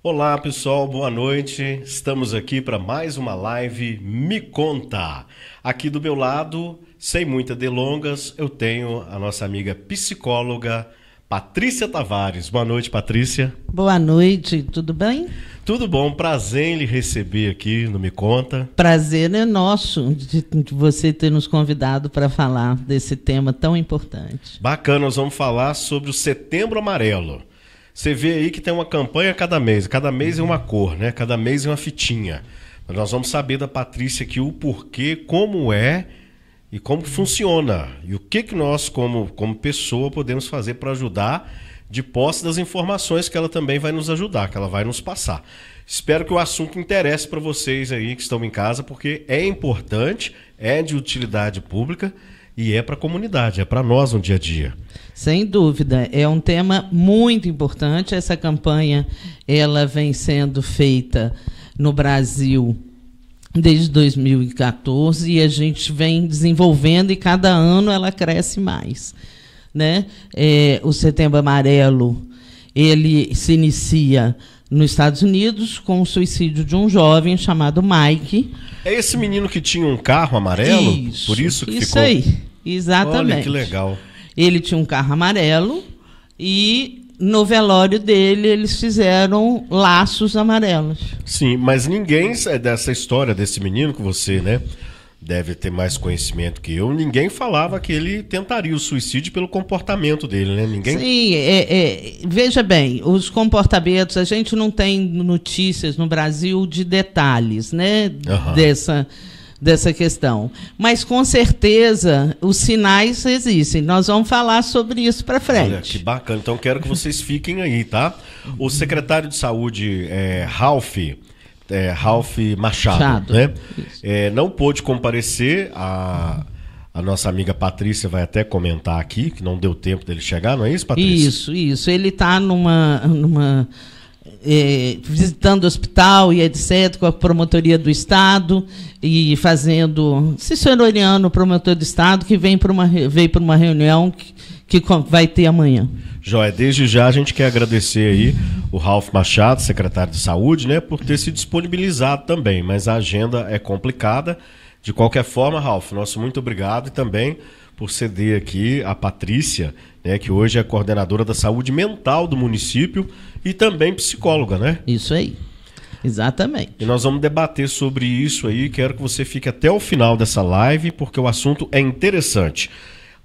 Olá pessoal, boa noite. Estamos aqui para mais uma live Me Conta. Aqui do meu lado, sem muitas delongas, eu tenho a nossa amiga psicóloga Patrícia Tavares. Boa noite, Patrícia. Boa noite, tudo bem? Tudo bom, prazer em lhe receber aqui no Me Conta. Prazer é nosso de você ter nos convidado para falar desse tema tão importante. Bacana, nós vamos falar sobre o Setembro Amarelo. Você vê aí que tem uma campanha cada mês é uma cor, né? Cada mês é uma fitinha. Mas nós vamos saber da Patrícia aqui o porquê, como é e como funciona. E o que nós, como pessoa, podemos fazer para ajudar de posse das informações que ela também vai nos ajudar, que ela vai nos passar. Espero que o assunto interesse para vocês aí que estão em casa, porque é importante, é de utilidade pública e é para a comunidade, é para nós no dia a dia. Sem dúvida, é um tema muito importante. Essa campanha ela vem sendo feita no Brasil desde 2014 e a gente vem desenvolvendo e cada ano ela cresce mais, né? O Setembro Amarelo ele se inicia nos Estados Unidos com o suicídio de um jovem chamado Mike. É esse menino que tinha um carro amarelo? Isso, por isso que isso ficou... aí, exatamente. Olha que legal. Ele tinha um carro amarelo e no velório dele eles fizeram laços amarelos. Sim, mas ninguém dessa história desse menino que você, né, deve ter mais conhecimento que eu, ninguém falava que ele tentaria o suicídio pelo comportamento dele, né? Ninguém... Sim, veja bem, os comportamentos, a gente não tem notícias no Brasil de detalhes, né, dessa questão. Mas, com certeza, os sinais existem. Nós vamos falar sobre isso para frente. Olha, que bacana. Então, quero que vocês fiquem aí, tá? O secretário de Saúde, Ralph Machado, né? Não pôde comparecer. A nossa amiga Patrícia vai até comentar aqui, que não deu tempo dele chegar, não é isso, Patrícia? Isso. Ele está visitando o hospital e etc., com a promotoria do Estado e assessorando o promotor do Estado, que veio para uma reunião que vai ter amanhã. Joia, desde já a gente quer agradecer aí o Ralph Machado, secretário de Saúde, né, por ter se disponibilizado também, mas a agenda é complicada. De qualquer forma, Ralph, nosso muito obrigado e também por ceder aqui a Patrícia, né, que hoje é coordenadora da saúde mental do município e também psicóloga, né? Isso aí, exatamente. E nós vamos debater sobre isso aí, quero que você fique até o final dessa live, porque o assunto é interessante.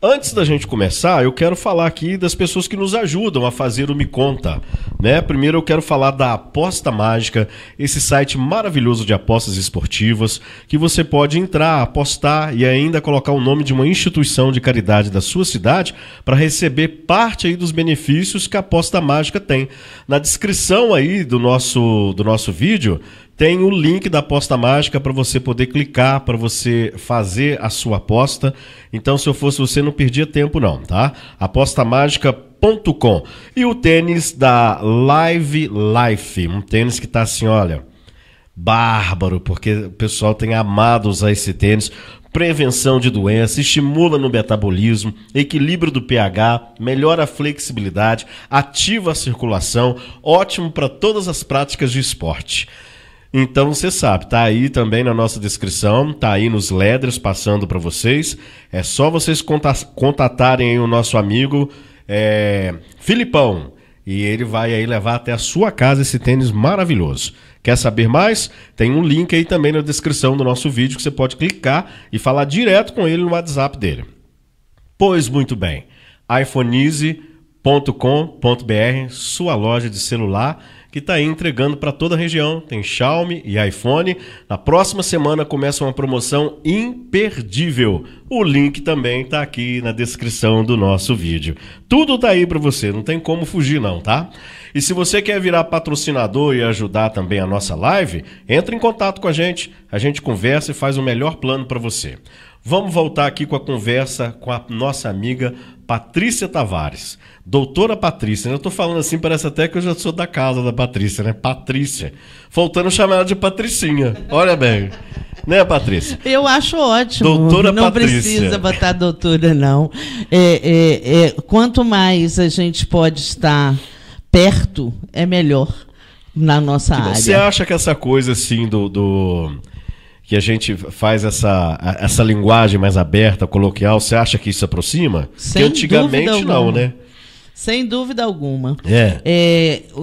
Antes da gente começar, eu quero falar aqui das pessoas que nos ajudam a fazer o Me Conta, né? Primeiro eu quero falar da Aposta Mágica, esse site maravilhoso de apostas esportivas, que você pode entrar, apostar e ainda colocar o nome de uma instituição de caridade da sua cidade para receber parte aí dos benefícios que a Aposta Mágica tem. Na descrição aí do nosso vídeo, tem o link da Aposta Mágica para você poder clicar, para você fazer a sua aposta. Então, se eu fosse você, não perdia tempo não, tá? apostamágica.com. E o tênis da Live Life, um tênis que tá assim, olha, bárbaro, porque o pessoal tem amado usar esse tênis. Prevenção de doença, estimula no metabolismo, equilíbrio do pH, melhora a flexibilidade, ativa a circulação, ótimo para todas as práticas de esporte. Então você sabe, tá aí também na nossa descrição, tá aí nos letters passando para vocês. É só vocês contatarem aí o nosso amigo Filipão e ele vai aí levar até a sua casa esse tênis maravilhoso. Quer saber mais? Tem um link aí também na descrição do nosso vídeo que você pode clicar e falar direto com ele no WhatsApp dele. Pois muito bem, iPhoneeasy.com.br, sua loja de celular que está aí entregando para toda a região. Tem Xiaomi e iPhone. Na próxima semana começa uma promoção imperdível. O link também está aqui na descrição do nosso vídeo. Tudo está aí para você, não tem como fugir não, tá? E se você quer virar patrocinador e ajudar também a nossa live, entre em contato com a gente conversa e faz o melhor plano para você. Vamos voltar aqui com a conversa com a nossa amiga Patrícia Tavares. Doutora Patrícia, eu estou falando assim, parece até que eu já sou da casa da Patrícia, né? Patrícia. Faltando chamar ela de Patricinha. Olha bem. Né, Patrícia? Eu acho ótimo. Doutora não Patrícia. Precisa botar doutora, não. Quanto mais a gente pode estar perto, é melhor. na nossa área. Você acha que essa coisa assim que a gente faz essa linguagem mais aberta, coloquial, você acha que isso aproxima? Sem Porque antigamente não, né? Sem dúvida alguma.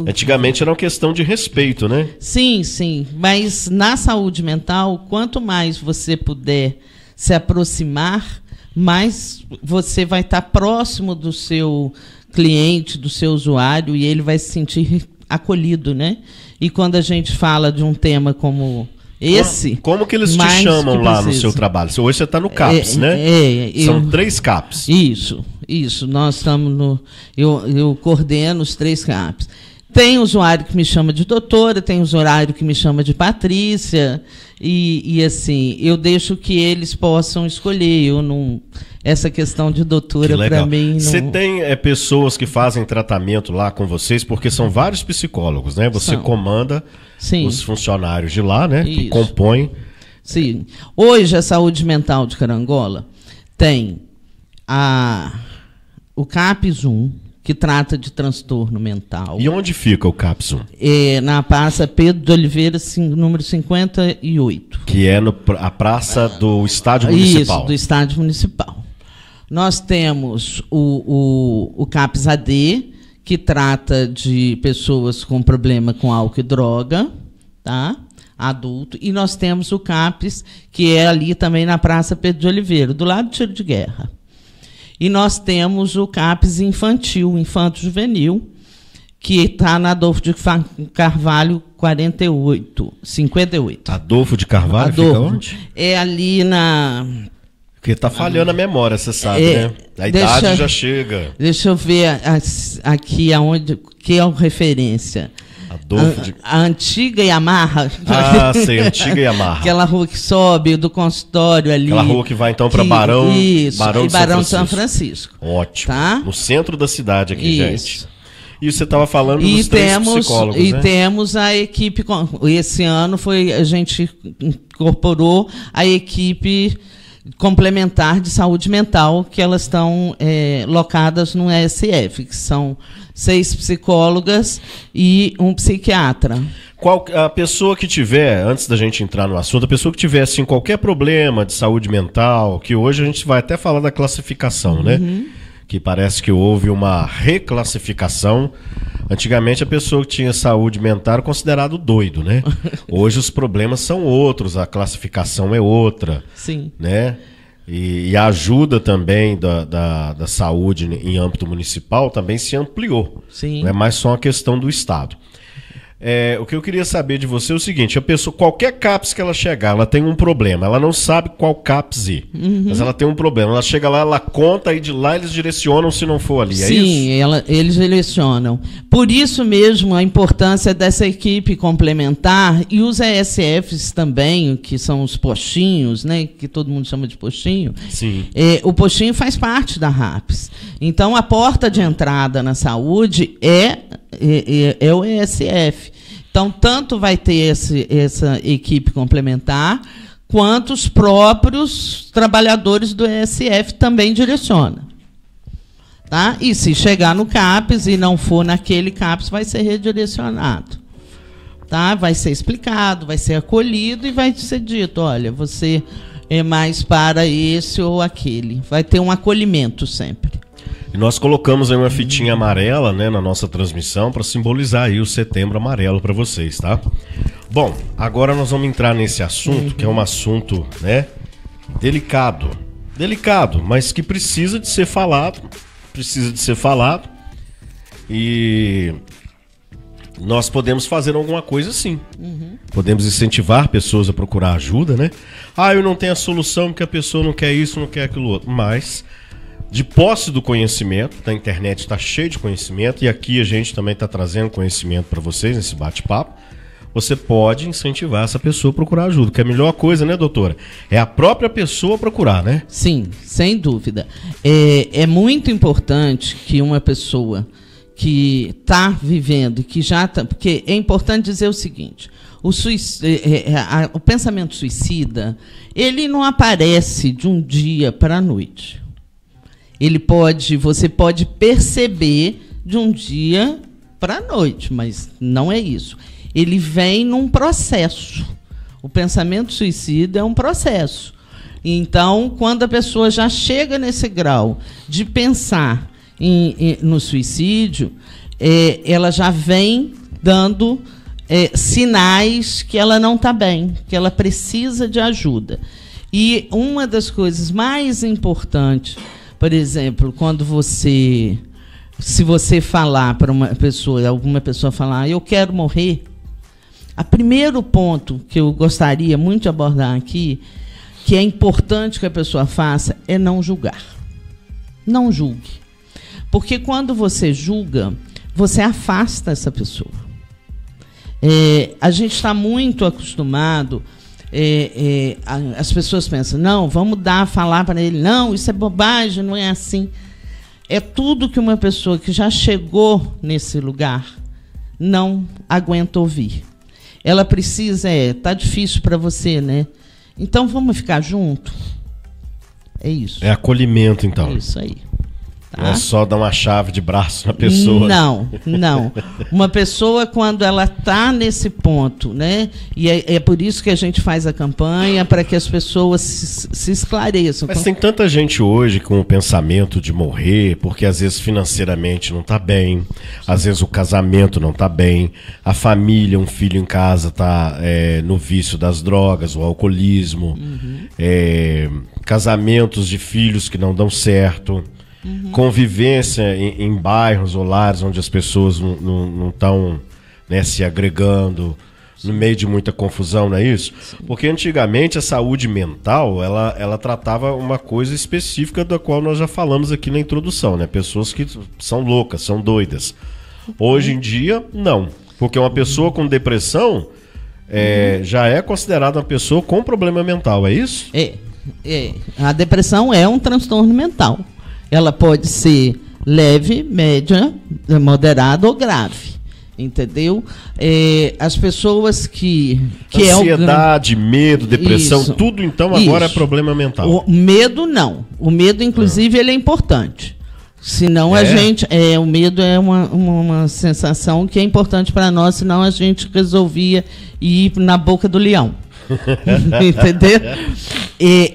Antigamente era uma questão de respeito, né? Sim, sim. Mas na saúde mental, quanto mais você puder se aproximar, mais você vai estar próximo do seu cliente, do seu usuário, e ele vai se sentir acolhido, né? E quando a gente fala de um tema como esse... Como que eles te chamam lá no seu trabalho? Hoje você está no CAPS, né? São 3 CAPS. Isso. Nós estamos eu coordeno os 3 CAPS. Tem usuário que me chama de doutora, tem usuário que me chama de Patrícia, e assim, eu deixo que eles possam escolher. Eu não... Essa questão de doutora, para mim... Não... Você tem pessoas que fazem tratamento lá com vocês, porque são vários psicólogos, né? Você comanda os funcionários de lá, né? Que compõem... Sim. Hoje, a saúde mental de Carangola tem o CAPS 1, que trata de transtorno mental. E onde fica o CAPS 1? Na Praça Pedro de Oliveira, número 58. Que é a praça do Estádio Municipal. Isso, do Estádio Municipal. Nós temos o CAPS AD, que trata de pessoas com problema com álcool e droga, tá? Adulto. E nós temos o CAPS, que é ali também na Praça Pedro de Oliveira, do lado do tiro de guerra. E nós temos o CAPS infantil, infanto-juvenil, que está na Adolfo de Carvalho 58. Adolfo de Carvalho fica onde? É ali na... Porque está falhando a memória, você sabe, né? A idade já chega. Deixa eu ver aqui aonde, que é a referência. A antiga Yamaha. Ah, sei, antiga Yamaha. Aquela rua que sobe do consultório ali. Aquela rua que vai então para Barão de São Francisco. Ótimo. Tá? No centro da cidade aqui, gente. E você estava falando dos 3 psicólogos, né? E temos a equipe... Esse ano a gente incorporou a equipe complementar de saúde mental, que elas estão locadas no ESF, que são 6 psicólogas e um psiquiatra. A pessoa que tiver, antes da gente entrar no assunto, a pessoa que tiver assim, qualquer problema de saúde mental, que hoje a gente vai até falar da classificação, né? Que parece que houve uma reclassificação. Antigamente a pessoa que tinha saúde mental era considerado doido, né? Hoje os problemas são outros, a classificação é outra. Sim. Né? E a ajuda também da saúde em âmbito municipal também se ampliou. Sim. Não é mais só uma questão do Estado. O que eu queria saber de você é o seguinte: a pessoa, qualquer CAPS que ela chegar, ela tem um problema, ela não sabe qual CAPS ir, mas ela tem um problema, ela chega lá, ela conta e de lá eles direcionam se não for ali, é isso? Sim, eles direcionam. Por isso mesmo a importância dessa equipe complementar e os ESFs também, que são os postinhos, né, que todo mundo chama de postinho. Sim. O postinho faz parte da RAPS. Então a porta de entrada na saúde é o ESF. Então, tanto vai ter essa equipe complementar, quanto os próprios trabalhadores do ESF também direcionam. Tá? E se chegar no CAPS e não for naquele CAPS, vai ser redirecionado. Tá? Vai ser explicado, vai ser acolhido e vai ser dito, olha, você é mais para esse ou aquele. Vai ter um acolhimento sempre. E nós colocamos aí uma fitinha amarela, né, na nossa transmissão para simbolizar aí o Setembro Amarelo para vocês, tá? Bom, agora nós vamos entrar nesse assunto, que é um assunto, né, delicado, mas que precisa de ser falado, e nós podemos fazer alguma coisa sim. Podemos incentivar pessoas a procurar ajuda, né? Eu não tenho a solução porque a pessoa não quer isso, não quer aquilo outro, mas de posse do conhecimento, a internet está cheia de conhecimento e aqui a gente também está trazendo conhecimento para vocês nesse bate-papo. Você pode incentivar essa pessoa a procurar ajuda, que é a melhor coisa, né, doutora? É a própria pessoa procurar, né? Sim, sem dúvida. É muito importante que uma pessoa que está vivendo, que já está... Porque é importante dizer o seguinte, o pensamento suicida, ele não aparece de um dia para a noite. Você pode perceber de um dia para a noite, mas não é isso. ele vem num processo. O pensamento suicida é um processo. Então, quando a pessoa já chega nesse grau de pensar no suicídio, ela já vem dando sinais que ela não está bem, que ela precisa de ajuda. E uma das coisas mais importantes, por exemplo, se você falar para alguma pessoa falar, eu quero morrer, o primeiro ponto que eu gostaria muito de abordar aqui, que é importante que a pessoa faça, é não julgar. Não julgue. Porque quando você julga, você afasta essa pessoa. A gente está muito acostumado, as pessoas pensam, não, vamos falar para ele, não, isso é bobagem, não é assim. É tudo que uma pessoa que já chegou nesse lugar não aguenta ouvir. Ela precisa, tá difícil para você, né? Então vamos ficar junto? É isso. É acolhimento, então. É isso aí. Tá? Não é só dar uma chave de braço na pessoa. Não. Uma pessoa, quando ela está nesse ponto, né? E é por isso que a gente faz a campanha, para que as pessoas se esclareçam. Mas tem tanta gente hoje com o pensamento de morrer, porque às vezes financeiramente não está bem, às vezes o casamento não está bem, a família, um filho em casa está no vício das drogas, o alcoolismo, casamentos de filhos que não dão certo. Convivência em bairros ou lares onde as pessoas não estão, né, se agregando, no meio de muita confusão, não é isso? Sim. Porque antigamente a saúde mental, ela tratava uma coisa específica da qual nós já falamos aqui na introdução, né? Pessoas que são loucas, são doidas. Hoje em dia, não. Porque uma pessoa com depressão já é considerada uma pessoa com problema mental, é isso? A depressão é um transtorno mental. Ela pode ser leve, média, moderada ou grave, entendeu? As pessoas que ansiedade, medo, depressão, isso, tudo então agora é problema mental. O medo não. O medo, inclusive, ele é importante. Senão o medo é uma sensação que é importante para nós, senão a gente resolvia ir na boca do leão. Entendeu?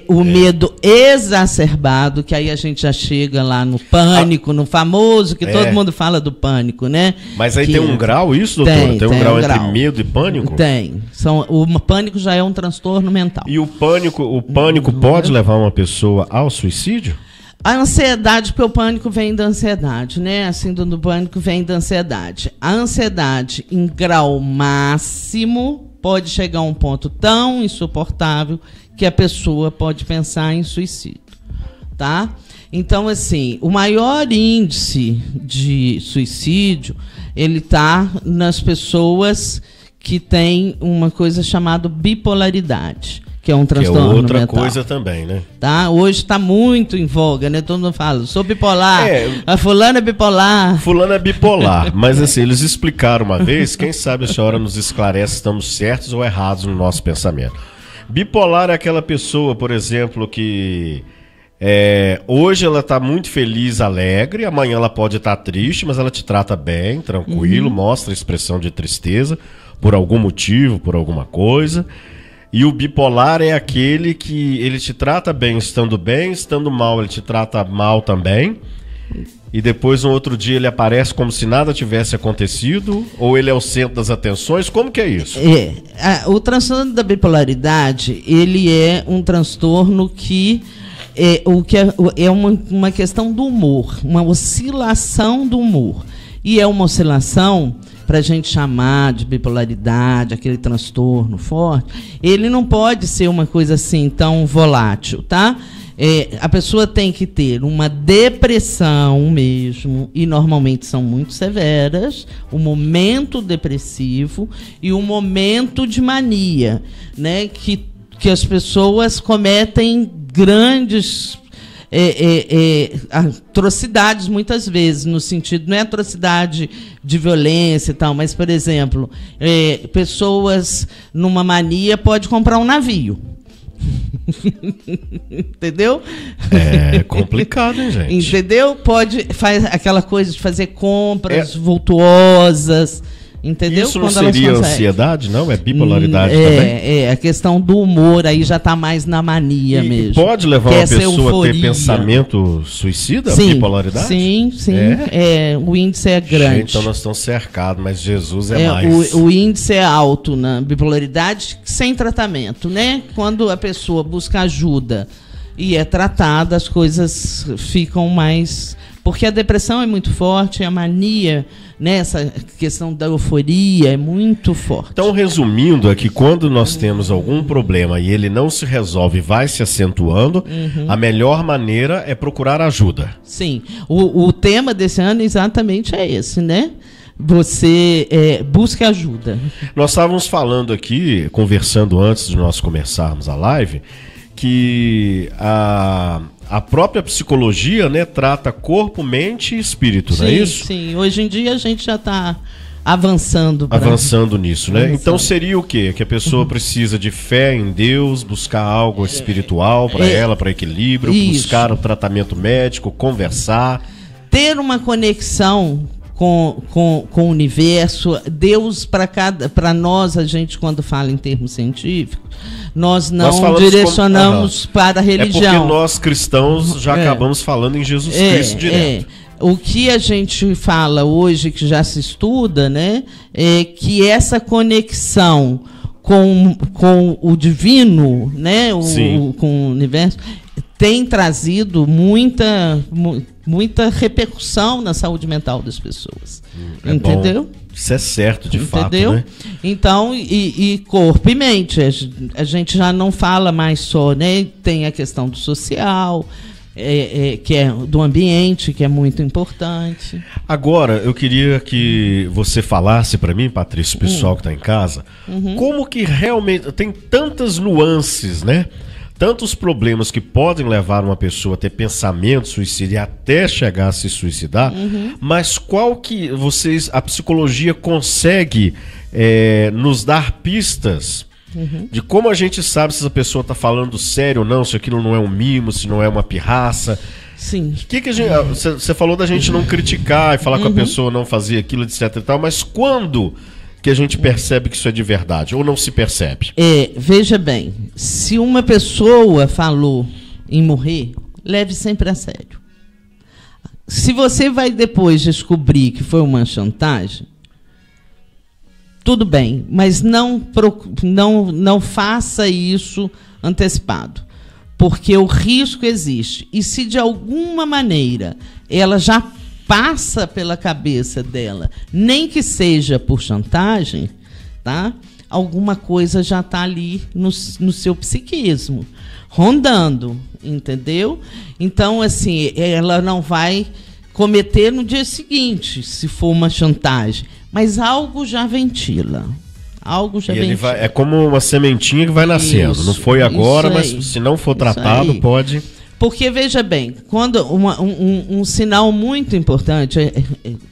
O medo exacerbado, que aí a gente já chega lá no pânico, no famoso, que todo mundo fala do pânico, né? Mas aí tem um grau isso, doutora? Tem um grau entre medo e pânico? Tem. O pânico já é um transtorno mental. E o pânico pode levar uma pessoa ao suicídio? A ansiedade, porque o pânico vem da ansiedade, né? A síndrome do pânico vem da ansiedade. A ansiedade, em grau máximo, pode chegar a um ponto tão insuportável que a pessoa pode pensar em suicídio, tá? Então, assim, o maior índice de suicídio, ele está nas pessoas que têm uma coisa chamada bipolaridade, que é um transtorno mental. Que é outra coisa também, né? Tá? Hoje está muito em voga, né? Todo mundo fala, sou bipolar, a fulana é bipolar. Fulana é bipolar, mas assim, eles explicaram uma vez, quem sabe a senhora nos esclarece se estamos certos ou errados no nosso pensamento. Bipolar é aquela pessoa, por exemplo, que hoje ela está muito feliz, alegre, amanhã ela pode estar triste, mas ela te trata bem, tranquilo, mostra expressão de tristeza por algum motivo, por alguma coisa. E o bipolar é aquele que ele te trata bem, estando mal, ele te trata mal também. E depois, no outro dia, ele aparece como se nada tivesse acontecido? Ou ele é o centro das atenções? Como que é isso? O transtorno da bipolaridade, ele é um transtorno que é uma questão do humor, uma oscilação do humor. E é uma oscilação, para a gente chamar de bipolaridade, aquele transtorno forte, ele não pode ser uma coisa assim tão volátil, tá? A pessoa tem que ter uma depressão mesmo, e normalmente são muito severas, um momento depressivo e um momento de mania, né? Que as pessoas cometem grandes atrocidades muitas vezes, no sentido, não é atrocidade de violência e tal, mas, por exemplo, pessoas numa mania podem comprar um navio. Entendeu? É complicado, hein, gente? Entendeu? Faz aquela coisa de fazer compras vultuosas, Entendeu? Isso não seria ansiedade, não? É bipolaridade também? É, a questão do humor aí já está mais na mania mesmo. Pode levar uma pessoa a ter pensamento suicida, sim, bipolaridade? Sim. O índice é grande. Gente, então nós estamos cercados, mas Jesus é mais. O índice é alto na bipolaridade sem tratamento, né? Quando a pessoa busca ajuda e é tratada, as coisas ficam mais... Porque a depressão é muito forte, a mania, né, essa questão da euforia é muito forte. Então, resumindo, é que quando nós temos algum problema e ele não se resolve e vai se acentuando, a melhor maneira é procurar ajuda. Sim. O tema desse ano exatamente é esse, né? Você busca ajuda. Nós estávamos falando aqui, conversando antes de nós começarmos a live, que a própria psicologia, né, trata corpo, mente e espírito, não é isso? Sim, hoje em dia a gente já está avançando nisso, né? Então seria o quê? Que a pessoa precisa de fé em Deus, buscar algo espiritual para ela, para equilíbrio, buscar o tratamento médico, conversar. Ter uma conexão com o universo. Deus, para nós, a gente, quando fala em termos científicos, nós não direcionamos para a religião. É porque nós cristãos já acabamos falando em Jesus Cristo direto. O que a gente fala hoje, que já se estuda, né, é que essa conexão com o divino, né, com o universo, tem trazido muita repercussão na saúde mental das pessoas. Entendeu? Bom. Isso é certo, de fato, né? Então, e corpo e mente. A gente já não fala mais só, né? Tem a questão do social, que é do ambiente, que é muito importante. Agora, eu queria que você falasse para mim, Patrícia, o pessoal que está em casa, como que realmente tem tantas nuances, né? Tantos problemas que podem levar uma pessoa a ter pensamento suicida e até chegar a se suicidar, mas qual que a psicologia consegue nos dar pistas de como a gente sabe se essa pessoa está falando sério ou não, se aquilo não é um mimo, se não é uma pirraça. Sim. Você falou da gente não criticar e falar que a pessoa não fazia aquilo, etc e tal, mas quando que a gente percebe que isso é de verdade, ou não se percebe? Veja bem, se uma pessoa falou em morrer, leve sempre a sério. Se você vai depois descobrir que foi uma chantagem, tudo bem, mas não faça isso antecipado, porque o risco existe. E se de alguma maneira ela já passa pela cabeça dela, nem que seja por chantagem, tá? Alguma coisa já está ali no seu psiquismo, rondando, entendeu? Então, assim, ela não vai cometer no dia seguinte, se for uma chantagem, mas algo já ventila. É como uma sementinha que vai nascendo. Não foi agora, mas se não for tratado, pode... Porque, veja bem, quando um sinal muito importante,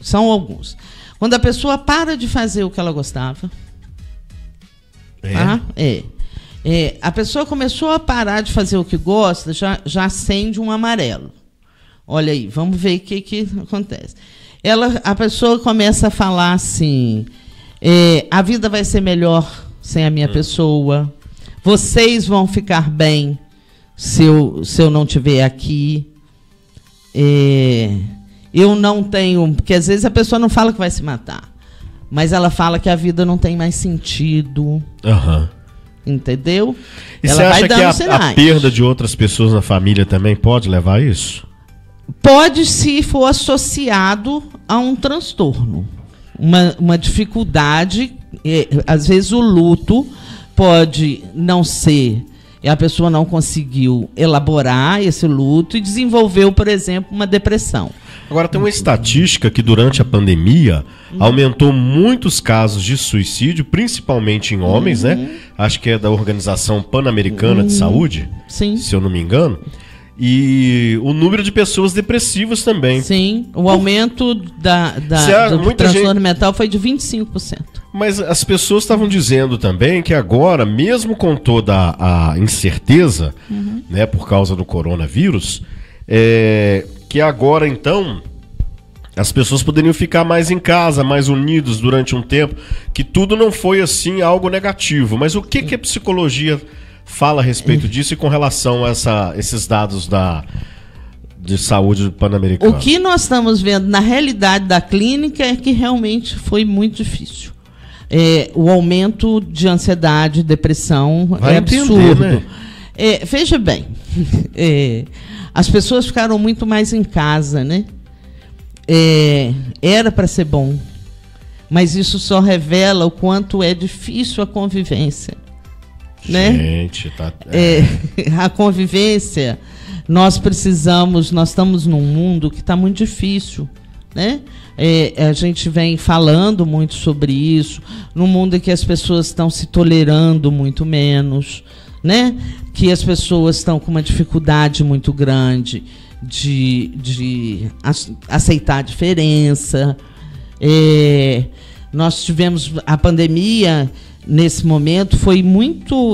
são alguns. Quando a pessoa para de fazer o que ela gostava. A pessoa começou a parar de fazer o que gosta, já acende um amarelo. Olha aí, vamos ver o que acontece. A pessoa começa a falar assim, a vida vai ser melhor sem a minha pessoa, vocês vão ficar bem se eu não estiver aqui, eu não tenho... Porque às vezes a pessoa não fala que vai se matar, mas ela fala que a vida não tem mais sentido. Entendeu? E ela vai dando sinais. A perda de outras pessoas na família também pode levar a isso? Pode, se for associado a um transtorno, uma dificuldade. Às vezes o luto pode não ser... a pessoa não conseguiu elaborar esse luto e desenvolveu, por exemplo, uma depressão. Agora, tem uma estatística que durante a pandemia aumentou muitos casos de suicídio, principalmente em homens, né? Acho que é da Organização Pan-Americana de Saúde, se eu não me engano. E o número de pessoas depressivas também. Sim, o aumento do transtorno mental foi de 25%. Mas as pessoas estavam dizendo também que agora, mesmo com toda a incerteza, né, por causa do coronavírus, que agora, então, as pessoas poderiam ficar mais em casa, mais unidos durante um tempo, que tudo não foi assim algo negativo. Mas o que a psicologia fala a respeito disso e com relação a esses dados de saúde pan-americana? O que nós estamos vendo na realidade da clínica é que realmente foi muito difícil. O aumento de ansiedade, depressão é absurdo. Né? Veja bem, as pessoas ficaram muito mais em casa, né? Era para ser bom, mas isso só revela o quanto é difícil a convivência. Né? Gente, a convivência, nós estamos num mundo que está muito difícil, né? A gente vem falando muito sobre isso, num mundo em que as pessoas estão se tolerando muito menos, né? Que as pessoas estão com uma dificuldade muito grande de aceitar a diferença. Nós tivemos a pandemia. Nesse momento,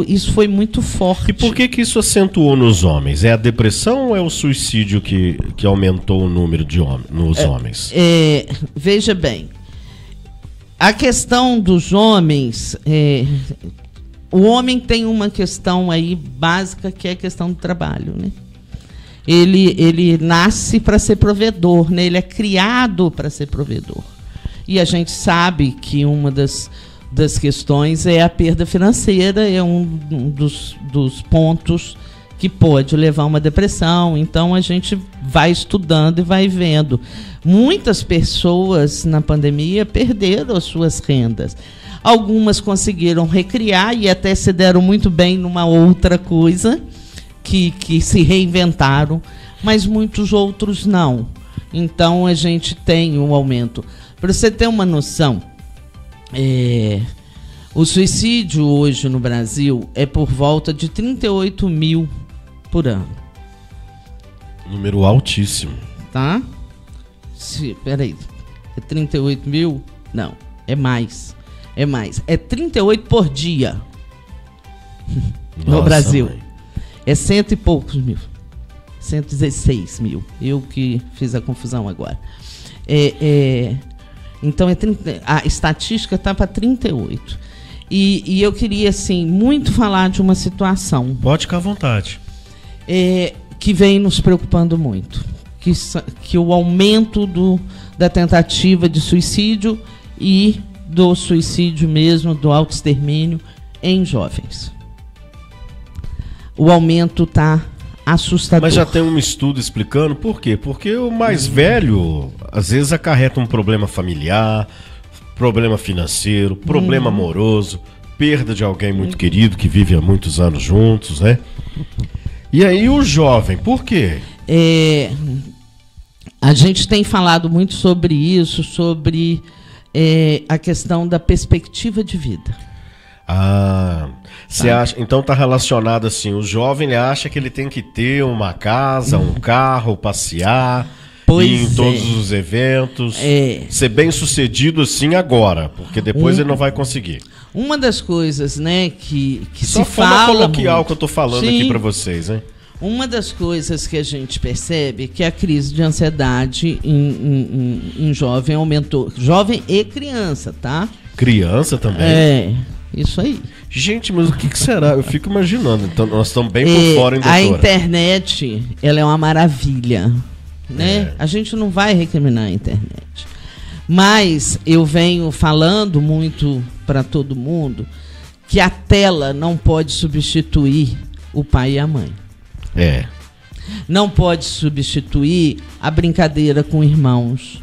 isso foi muito forte. E por que isso acentuou nos homens? É a depressão ou é o suicídio que aumentou o número nos homens? Veja bem, a questão dos homens, o homem tem uma questão aí básica, que é a questão do trabalho, né? Ele nasce para ser provedor, né? Ele é criado para ser provedor. E a gente sabe que uma das questões é a perda financeira, é um dos pontos que pode levar a uma depressão. Então a gente vai estudando e vai vendo. Muitas pessoas na pandemia perderam as suas rendas. Algumas conseguiram recriar e até se deram muito bem numa outra coisa, que se reinventaram, mas muitos outros não. Então a gente tem um aumento. Para você ter uma noção, o suicídio hoje no Brasil é por volta de 38 mil por ano. Número altíssimo. Tá? Peraí, é 38 mil? Não, é mais. É 38 por dia. No Brasil. Mãe. É 100 e poucos mil. 116 mil. Eu que fiz a confusão agora. Então, a estatística está para 38. E eu queria, assim, muito falar de uma situação. Pode ficar à vontade. Que vem nos preocupando muito. Que o aumento da tentativa de suicídio e do suicídio mesmo, do autoextermínio em jovens. O aumento está assustador. Mas já tem um estudo explicando por quê? Porque o mais velho, às vezes, acarreta um problema familiar, problema financeiro, problema amoroso, perda de alguém muito querido que vive há muitos anos juntos, né? E aí o jovem, por quê? A gente tem falado muito sobre isso, sobre a questão da perspectiva de vida. Você acha? Então está relacionado assim, o jovem ele acha que ele tem que ter uma casa, um carro, passear, ir em todos os eventos, ser bem sucedido assim agora, porque depois ele não vai conseguir. Uma das coisas, né, que só se fala coloquial que eu estou falando aqui para vocês, hein? Uma das coisas que a gente percebe é que a crise de ansiedade em jovem aumentou. Jovem e criança, tá? Criança também? Isso aí. Gente, mas o que será? Eu fico imaginando. Então, nós estamos bem por fora, hein, doutora? A internet, ela é uma maravilha, né? A gente não vai recriminar a internet. Mas eu venho falando muito para todo mundo que a tela não pode substituir o pai e a mãe. Não pode substituir a brincadeira com irmãos.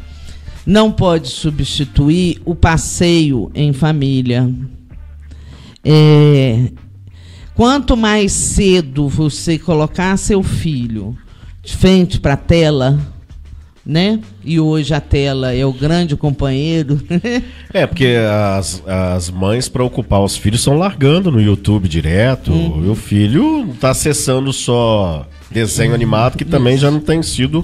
Não pode substituir o passeio em família. Quanto mais cedo você colocar seu filho de frente para a tela, né? E hoje a tela é o grande companheiro. Porque as mães, para ocupar os filhos, estão largando no YouTube direto. E o filho está acessando só desenho animado, que também já não tem sido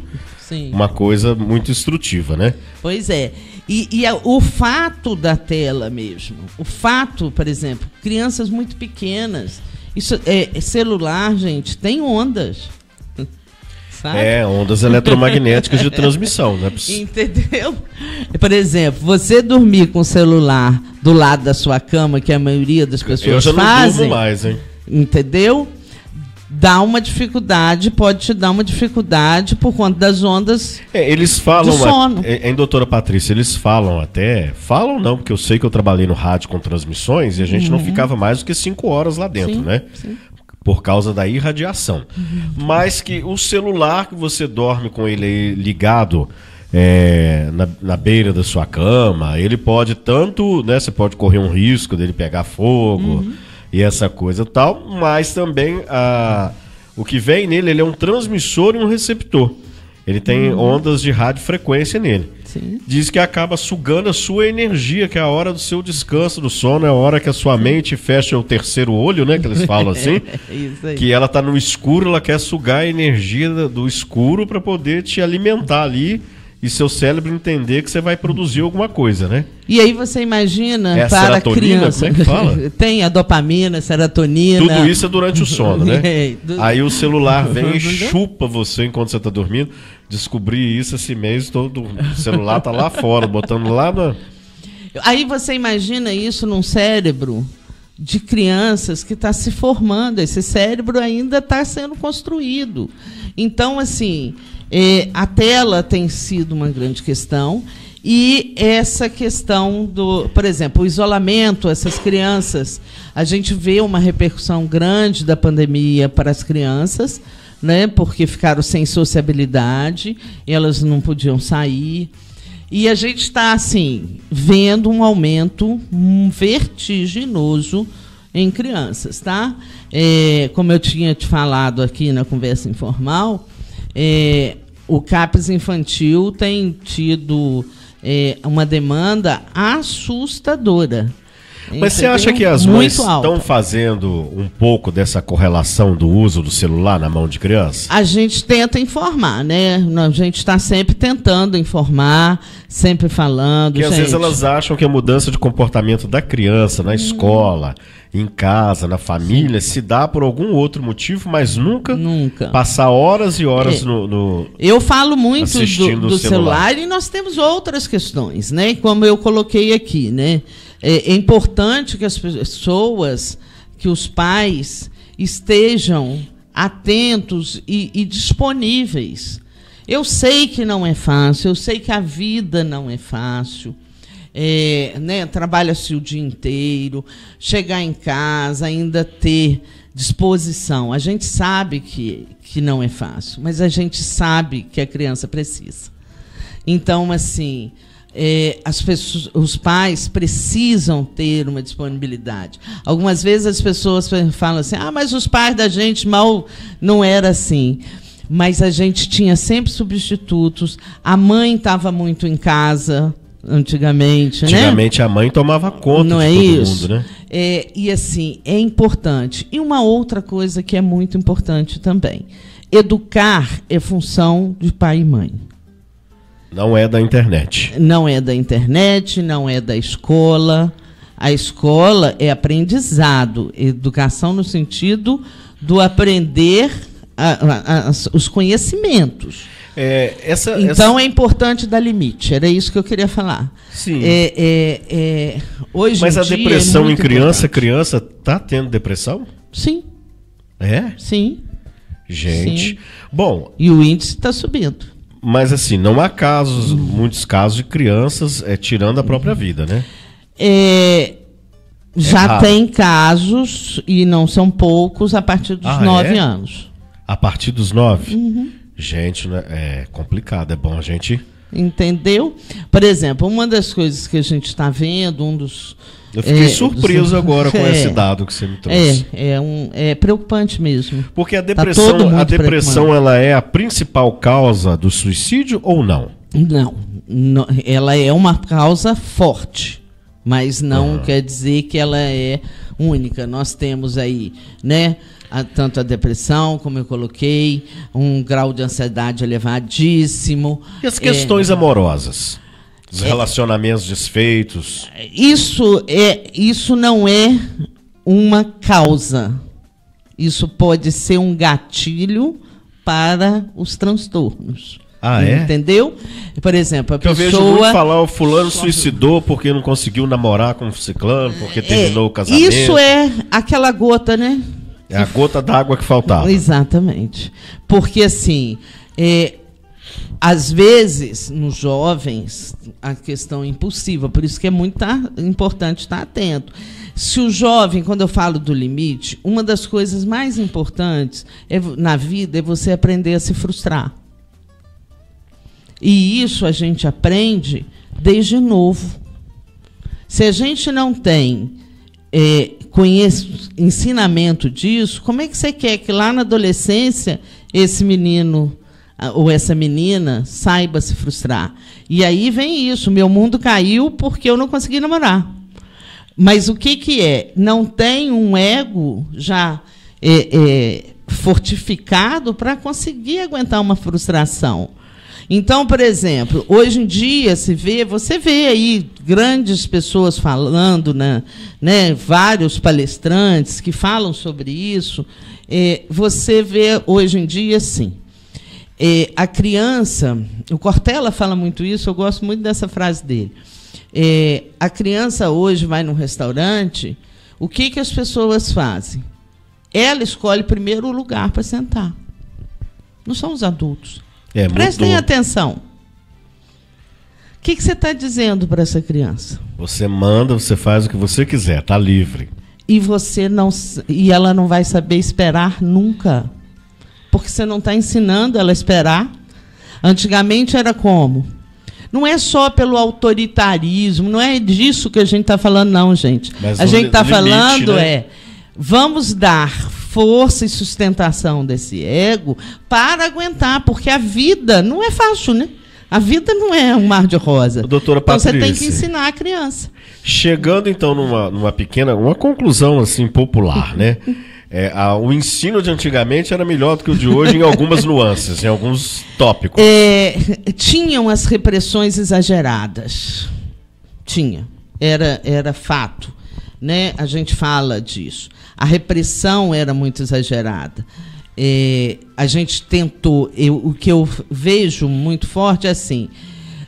uma coisa muito instrutiva, né? Pois é. E o fato da tela mesmo, o fato, por exemplo, crianças muito pequenas, isso celular, gente, tem ondas. sabe? Ondas eletromagnéticas de transmissão, né? Entendeu? Por exemplo, você dormir com o celular do lado da sua cama, que a maioria das pessoas eu já fazem. não durmo mais, hein? Entendeu? Dá uma dificuldade, pode te dar uma dificuldade por conta das ondas eles falam, do sono. Doutora Patrícia, eles falam não, porque eu sei que eu trabalhei no rádio com transmissões e a gente não ficava mais do que 5 horas lá dentro, Sim, né? sim. Por causa da irradiação. Mas que o celular que você dorme com ele ligado na beira da sua cama, ele pode tanto, né? Você pode correr um risco dele pegar fogo e essa coisa e tal, mas também o que vem nele, ele é um transmissor e um receptor. Ele tem ondas de radiofrequência nele. Sim. Diz que acaba sugando a sua energia, que é a hora do seu descanso do sono, é a hora que a sua mente fecha o terceiro olho, né? Que eles falam assim. Isso aí. Que ela tá no escuro, ela quer sugar a energia do escuro para poder te alimentar ali e seu cérebro entender que você vai produzir alguma coisa, né? E aí você imagina a para a serotonina, criança. como é que fala? Tem a dopamina, serotonina. Tudo isso é durante o sono, né? Aí o celular vem e chupa você enquanto você está dormindo. Descobri isso esse mês, todo o celular tá lá fora, botando lá na... Aí você imagina isso num cérebro de crianças que está se formando. Esse cérebro ainda está sendo construído. Então, assim, a tela tem sido uma grande questão. E essa questão do, por exemplo, o isolamento, essas crianças, a gente vê uma repercussão grande da pandemia para as crianças, né, porque ficaram sem sociabilidade, elas não podiam sair. E a gente está, assim, vendo um aumento vertiginoso em crianças, tá? Como eu tinha te falado aqui na conversa informal, o CAPES infantil tem tido uma demanda assustadora. Mas você acha que as mães estão fazendo um pouco dessa correlação do uso do celular na mão de criança? A gente tenta informar, né? A gente está sempre tentando informar, sempre falando. Porque às vezes elas acham que a mudança de comportamento da criança na escola, em casa, na família, se dá por algum outro motivo, mas nunca passar horas e horas no Eu falo muito assistindo do celular e nós temos outras questões, né? Como eu coloquei aqui, né? É importante que as pessoas, que os pais estejam atentos e disponíveis. Eu sei que não é fácil, eu sei que a vida não é fácil. Né, trabalha-se o dia inteiro, chegar em casa, ainda ter disposição. A gente sabe que não é fácil, mas a gente sabe que a criança precisa. Então, assim, as pessoas, os pais precisam ter uma disponibilidade. Algumas vezes as pessoas falam assim, mas os pais da gente mal não era assim. Mas a gente tinha sempre substitutos, a mãe estava muito em casa antigamente, né? Antigamente a mãe tomava conta não de é todo isso? mundo, né? E assim, é importante. E uma outra coisa que é muito importante também. Educar é função de pai e mãe. Não é da internet. Não é da internet, não é da escola. A escola é aprendizado, educação no sentido do aprender os conhecimentos. Então é importante dar limite, era isso que eu queria falar. Sim. Hoje Mas em a dia depressão em criança, importante. criança está tendo depressão? Sim. É? Sim. Gente. Sim. Bom. E o índice está subindo. Mas assim, não há casos, muitos casos de crianças tirando a própria vida, né? Já tem casos, e não são poucos, a partir dos 9 anos. A partir dos 9? Gente, né, é complicado, é bom a gente... Entendeu? Por exemplo, uma das coisas que a gente está vendo, Eu fiquei surpreso agora com esse dado que você me trouxe. É preocupante mesmo. Porque a depressão ela é a principal causa do suicídio ou não? Não, ela é uma causa forte, mas não quer dizer que ela é única. Nós temos aí, né, tanto a depressão, como eu coloquei, um grau de ansiedade elevadíssimo. E as questões amorosas? Os relacionamentos desfeitos? Isso não é uma causa. Isso pode ser um gatilho para os transtornos. Ah, é? Entendeu? Por exemplo, a pessoa... Eu vejo muito falar, o fulano suicidou porque não conseguiu namorar com o ciclano, porque terminou o casamento. Isso é aquela gota, né? É a gota d'água que faltava. Exatamente. Porque, assim, às vezes, nos jovens, a questão é impulsiva, por isso que é muito importante estar atento. Se o jovem, quando eu falo do limite, uma das coisas mais importantes na vida é você aprender a se frustrar. E isso a gente aprende desde novo. Se a gente não tem ensinamento disso, como é que você quer que lá na adolescência esse menino ou essa menina saiba se frustrar? E aí vem isso, meu mundo caiu porque eu não consegui namorar. Mas o que é? Não tem um ego já fortificado para conseguir aguentar uma frustração. Então, por exemplo, hoje em dia você vê aí grandes pessoas falando, né, vários palestrantes que falam sobre isso. Você vê hoje em dia, sim. A criança, o Cortella fala muito isso, eu gosto muito dessa frase dele. A criança hoje vai num restaurante, o que as pessoas fazem? Ela escolhe primeiro o lugar para sentar. Não são os adultos. Prestem atenção. O que você está dizendo para essa criança? Você manda, você faz o que você quiser, está livre. E ela não vai saber esperar nunca. Porque você não está ensinando ela a esperar. Antigamente era como? Não é só pelo autoritarismo, não é disso que a gente está falando, não, gente. Mas a gente está falando vamos dar força e sustentação desse ego para aguentar, porque a vida não é fácil, né? A vida não é um mar de rosa. Doutora Patrícia, então você tem que ensinar a criança. Chegando então numa pequena, uma conclusão assim popular, né? O ensino de antigamente era melhor do que o de hoje em algumas nuances, em alguns tópicos. Tinham as repressões exageradas. Tinha. Era fato. Né? A gente fala disso. A repressão era muito exagerada. A gente tentou... o que eu vejo muito forte é assim,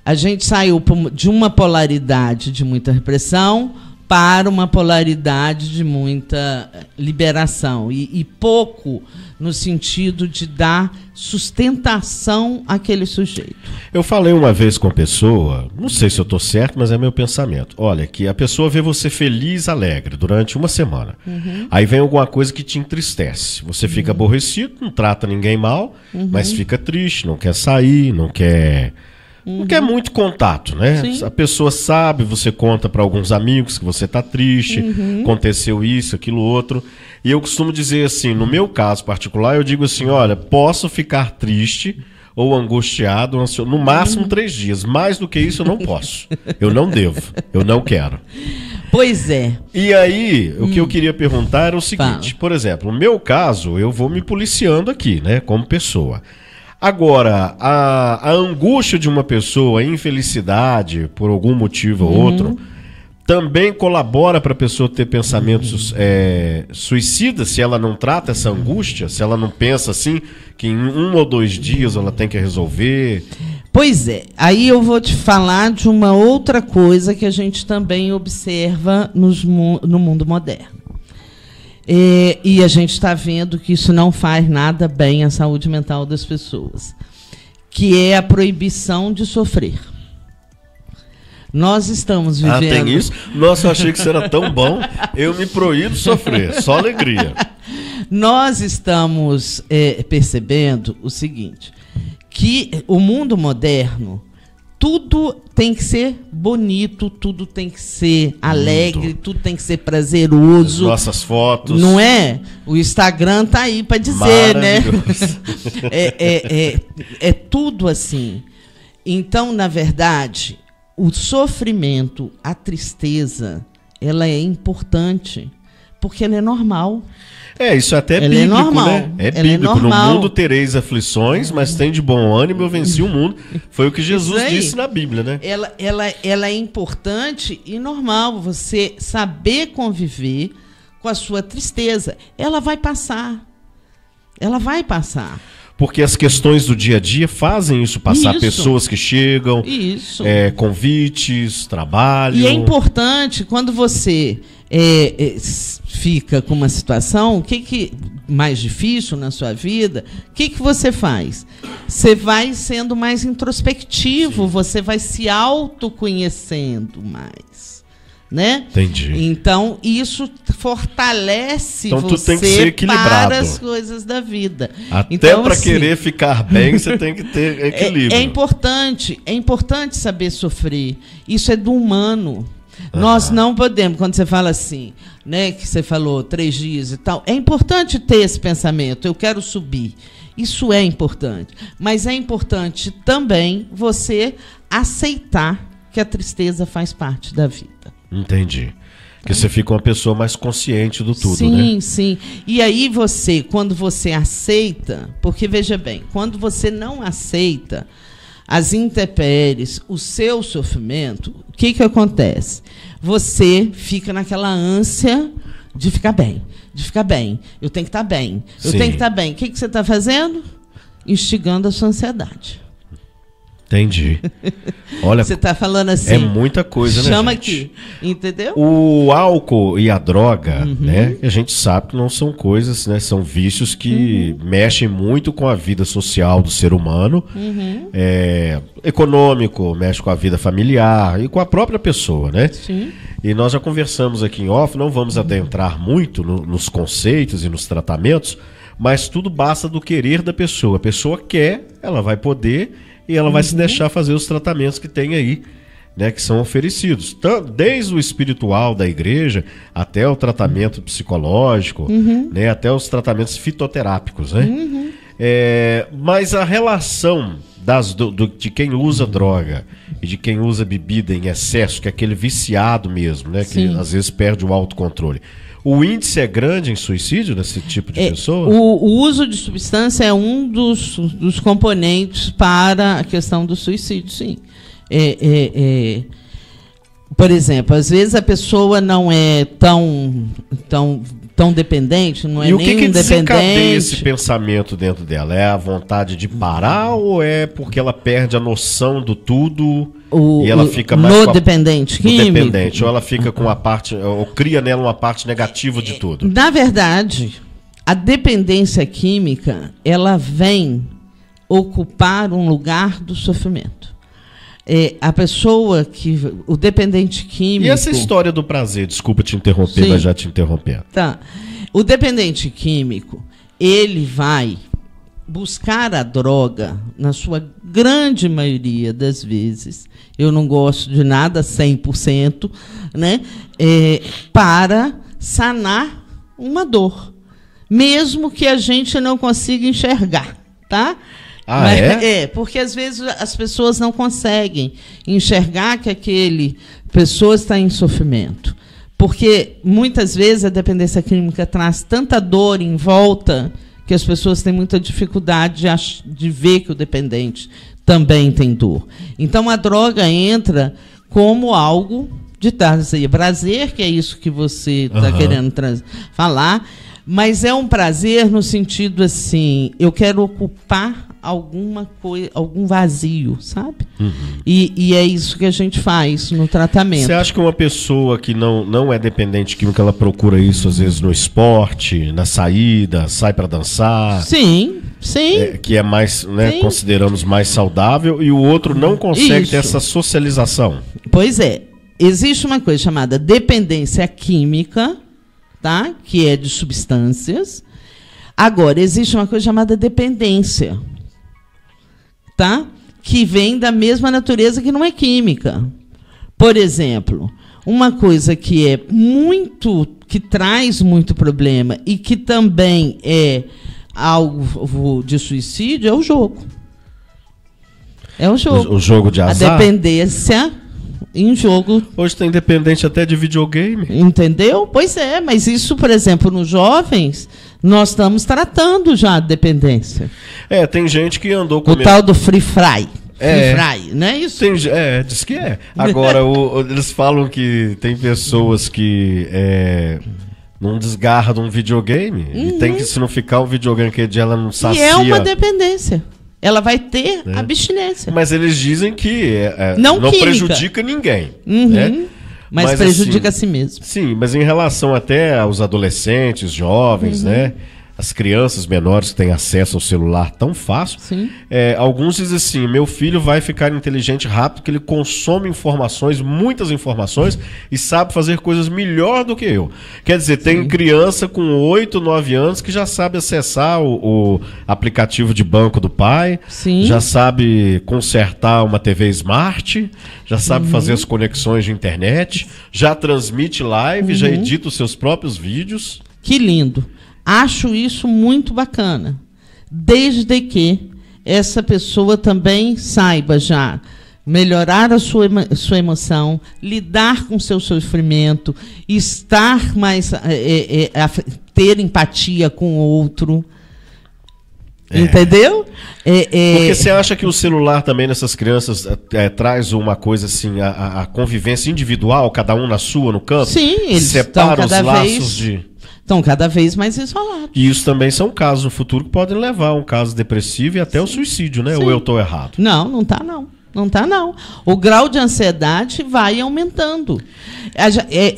a gente saiu de uma polaridade de muita repressão para uma polaridade de muita liberação. E pouco no sentido de dar sustentação àquele sujeito. Eu falei uma vez com a pessoa, não sei se eu estou certo, mas é meu pensamento. Olha, que a pessoa vê você feliz, alegre, durante uma semana. Uhum. Aí vem alguma coisa que te entristece. Você fica aborrecido, não trata ninguém mal, mas fica triste, não quer sair, não quer muito contato, né? Sim. A pessoa sabe, você conta para alguns amigos que você está triste, aconteceu isso, aquilo, outro. E eu costumo dizer assim, no meu caso particular, eu digo assim, olha, posso ficar triste ou angustiado, no máximo 3 dias. Mais do que isso eu não posso. Eu não devo, eu não quero. Pois é. E aí, o que eu queria perguntar era o seguinte, por exemplo, no meu caso, eu vou me policiando aqui, né, como pessoa. Agora, a angústia de uma pessoa, a infelicidade, por algum motivo ou outro, também colabora para a pessoa ter pensamentos suicidas, se ela não trata essa angústia, se ela não pensa assim, que em 1 ou 2 dias ela tem que resolver. Pois é, aí eu vou te falar de uma outra coisa que a gente também observa no mundo moderno. E a gente está vendo que isso não faz nada bem à saúde mental das pessoas, que é a proibição de sofrer. Nós estamos vivendo... Ah, tem isso? Nossa, eu achei que isso era tão bom. Eu me proíbo sofrer, só alegria. Nós estamos percebendo o seguinte, que o mundo moderno, tudo tem que ser bonito, tudo tem que ser alegre, tudo tem que ser prazeroso. As nossas fotos. Não é? O Instagram tá aí para dizer, né? É tudo assim. Então, na verdade, o sofrimento, a tristeza, ela é importante, porque ela é normal. Isso até é bíblico, né? É bíblico. No mundo tereis aflições, mas tem de bom ânimo, eu venci o mundo. Foi o que Jesus disse na Bíblia, né? Ela é importante e normal, você saber conviver com a sua tristeza. Ela vai passar. Ela vai passar. Porque as questões do dia a dia fazem isso passar. Isso. Pessoas que chegam, Isso. convites, trabalho. E é importante, quando você fica com uma situação, o que mais difícil na sua vida, o que você faz? Você vai sendo mais introspectivo, você vai se autoconhecendo mais. Né? Entendi. Então, isso fortalece então, tu tem que ser você equilibrado. para as coisas da vida. Até então, para assim, querer ficar bem, você tem que ter equilíbrio. É importante saber sofrer. Isso é do humano. Nós não podemos, quando você fala assim, né, que você falou 3 dias e tal, é importante ter esse pensamento, eu quero subir. Isso é importante. Mas é importante também você aceitar que a tristeza faz parte da vida. Entendi. Porque você fica uma pessoa mais consciente do tudo, sim, né? Sim, sim. E aí quando você aceita, porque veja bem, quando você não aceita as intempéries, o seu sofrimento, o que acontece? Você fica naquela ânsia de ficar bem, de ficar bem. Eu tenho que estar bem, eu Sim. tenho que estar bem. O que você está fazendo? Instigando a sua ansiedade. Entendi. Olha, você está falando assim. É muita coisa, né, chama gente? aqui, entendeu? O álcool e a droga, né? A gente sabe que não são coisas, né? São vícios que mexem muito com a vida social do ser humano, econômico, mexe com a vida familiar e com a própria pessoa, né? Sim. E nós já conversamos aqui em off, não vamos adentrar muito nos conceitos e nos tratamentos, mas tudo basta do querer da pessoa. A pessoa quer, ela vai poder e ela vai se deixar fazer os tratamentos que tem aí, né, que são oferecidos. Desde o espiritual da igreja até o tratamento psicológico, né, até os tratamentos fitoterápicos, né? Mas a relação de quem usa droga e de quem usa bebida em excesso, que é aquele viciado mesmo, né, que às vezes perde o autocontrole. O índice é grande em suicídio desse tipo de pessoa? O uso de substância é um dos componentes para a questão do suicídio, sim. Por exemplo, às vezes a pessoa não é tão dependente, não é nem um dependente. E o que desencadeia esse pensamento dentro dela? É a vontade de parar ou é porque ela perde a noção do tudo e ela fica mais dependente químico? Dependente, ou ela fica com a parte, ou cria nela uma parte negativa de tudo? Na verdade, a dependência química, ela vem ocupar um lugar do sofrimento. A pessoa o dependente químico... E essa história do prazer? Desculpa te interromper, mas já te interrompendo. Tá. O dependente químico, ele vai buscar a droga, na sua grande maioria das vezes, eu não gosto de nada 100%, né? Para sanar uma dor, mesmo que a gente não consiga enxergar, tá? Porque às vezes as pessoas não conseguem enxergar que aquele pessoa está em sofrimento. Porque muitas vezes a dependência química traz tanta dor em volta que as pessoas têm muita dificuldade de ver que o dependente também tem dor. Então a droga entra como algo de prazer, que é isso que você está querendo falar, mas é um prazer no sentido assim, eu quero ocupar alguma coisa, algum vazio, sabe? E é isso que a gente faz no tratamento. Você acha que uma pessoa que não é dependente química, ela procura isso às vezes no esporte, na saída, sai para dançar? Sim. Que é mais, né, consideramos mais saudável, e o outro não consegue ter essa socialização. Pois é. Existe uma coisa chamada dependência química, tá? Que é de substâncias. Agora, existe uma coisa chamada dependência, tá? Que vem da mesma natureza, que não é química. Por exemplo, uma coisa que que traz muito problema e que também é algo de suicídio é o jogo. É o jogo. O jogo de azar? A dependência em jogo. Hoje tem dependente até de videogame. Entendeu? Pois é, mas isso, por exemplo, nos jovens, nós estamos tratando já a dependência. Tem gente que andou com o tal do free fry. Free fry, não é isso? Diz que é. Agora, eles falam que tem pessoas que não desgarra de um videogame. E tem que, se não ficar o videogame que ela não sacia. E é uma dependência. Ela vai ter abstinência. Mas eles dizem que não prejudica ninguém. Né? Mas prejudica assim, a si mesmo. Sim, mas em relação até aos adolescentes, jovens, né? As crianças menores que têm acesso ao celular tão fácil, alguns dizem assim, meu filho vai ficar inteligente rápido porque ele consome informações, muitas informações, e sabe fazer coisas melhor do que eu. Quer dizer, tem criança com 8, 9 anos que já sabe acessar o aplicativo de banco do pai, já sabe consertar uma TV Smart, já sabe fazer as conexões de internet, já transmite live, já edita os seus próprios vídeos. Que lindo! Acho isso muito bacana, desde que essa pessoa também saiba já melhorar a sua emoção, lidar com o seu sofrimento, estar mais, ter empatia com o outro. Entendeu? Porque você acha que o celular também nessas crianças traz uma coisa assim, a convivência individual, cada um na sua, no canto? Sim, eles separa os laços estão cada vez mais isolados. E isso também são casos no futuro que podem levar a um caso depressivo e até o suicídio, né? Ou eu estou errado? Não, não está não. Não está não. O grau de ansiedade vai aumentando.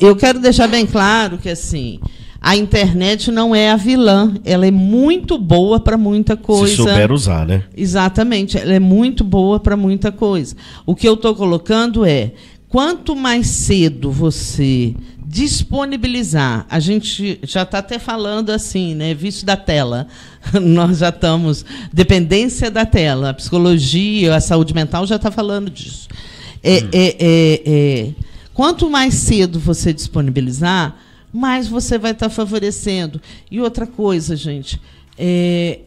Eu quero deixar bem claro que assim, a internet não é a vilã. Ela é muito boa para muita coisa. Se souber usar, né? Exatamente. Ela é muito boa para muita coisa. O que eu estou colocando é, quanto mais cedo você disponibilizar, a gente já está até falando assim, né, vício da tela, nós já estamos, dependência da tela, a psicologia, a saúde mental já está falando disso. Quanto mais cedo você disponibilizar, mais você vai estar favorecendo. E outra coisa, gente,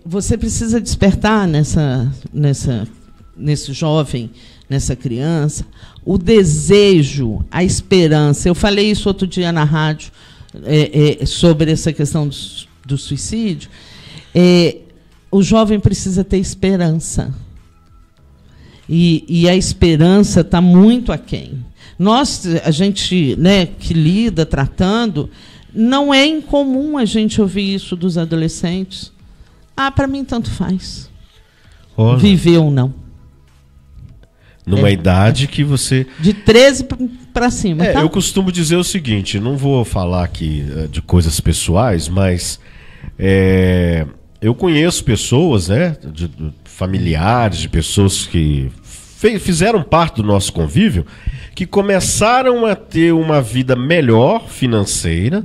você precisa despertar nesse jovem, nessa criança, o desejo, a esperança. Eu falei isso outro dia na rádio sobre essa questão do suicídio. O jovem precisa ter esperança. E a esperança está muito aquém. A gente, né, que lida, tratando, não é incomum a gente ouvir isso dos adolescentes. Para mim, tanto faz. Olha. Viver ou não. Numa idade que você... De 13 para cima. Tá? Eu costumo dizer o seguinte, não vou falar aqui de coisas pessoais, mas eu conheço pessoas, né, de familiares, de pessoas que fizeram parte do nosso convívio, que começaram a ter uma vida melhor financeira,